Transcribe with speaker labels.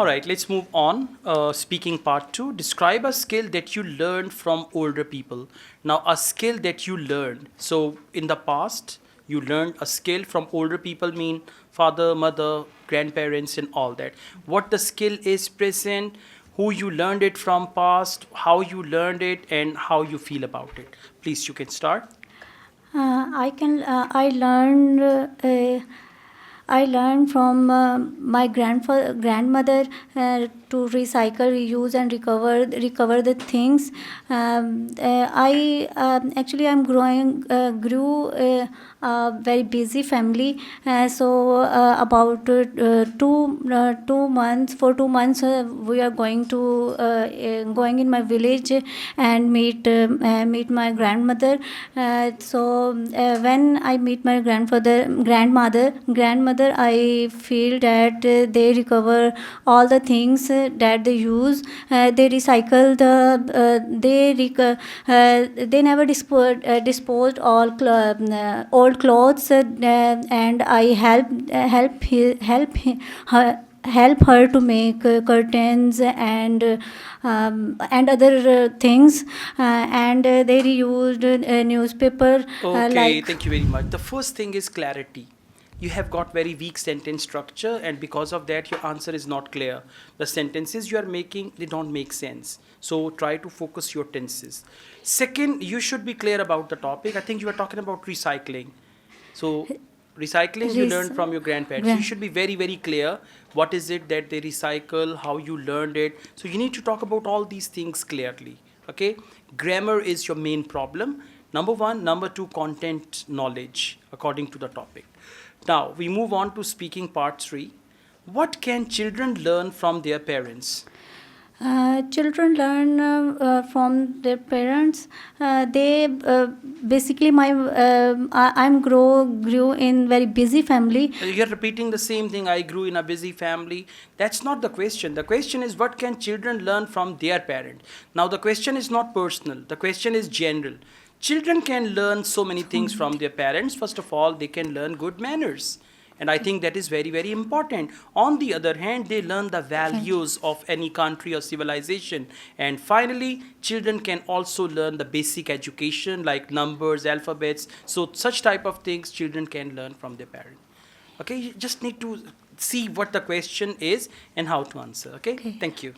Speaker 1: All right, let's move on. Speaking part two. Describe a skill that you learned from older people. Now, a skill that you learned. So, in the past, you learned a skill from older people, mean father, mother, grandparents, and all that. What the skill is present, who you learned it from past, how you learned it, and how you feel about it. Please, you can start.
Speaker 2: I learned. I learned from my grandmother to recycle, reuse, and recover the things. I actually I'm grew a very busy family. So about 2 months for 2 months we are going in my village and meet my grandmother. When I meet my grandmother, I feel that they recover all the things that they use. They recycle they never disposed all old clothes, and I help her to make curtains and other things, and they reused newspaper
Speaker 1: Okay,
Speaker 2: like.
Speaker 1: thank you very much. The first thing is clarity. You have got very weak sentence structure, and because of that, your answer is not clear. The sentences you are making, they don't make sense. So try to focus your tenses. Second, you should be clear about the topic. I think you were talking about recycling. So recycling you
Speaker 2: Res-
Speaker 1: learned from your grandparents. So you
Speaker 2: gra-
Speaker 1: should be very, very clear what is it that they recycle, how you learned it. So you need to talk about all these things clearly. Okay? Grammar is your main problem. Number one. Number two, content knowledge according to the topic. Now we move on to speaking part three. What can children learn from their parents?
Speaker 2: Children learn from their parents. They basically I'm grew in very busy family.
Speaker 1: You're repeating the same thing. I grew in a busy family. That's not the question. The question is what can children learn from their parent? Now, the question is not personal, the question is general. Children can learn so many things from their parents. First of all, they can learn good manners. And I think that is very, very important. On the other hand, they learn the values of any country or civilization. And finally, children can also learn the basic education like numbers, alphabets. So, such type of things children can learn from their parents. Okay, you just need to see what the question is and how to answer. Okay,
Speaker 2: Okay.
Speaker 1: thank you.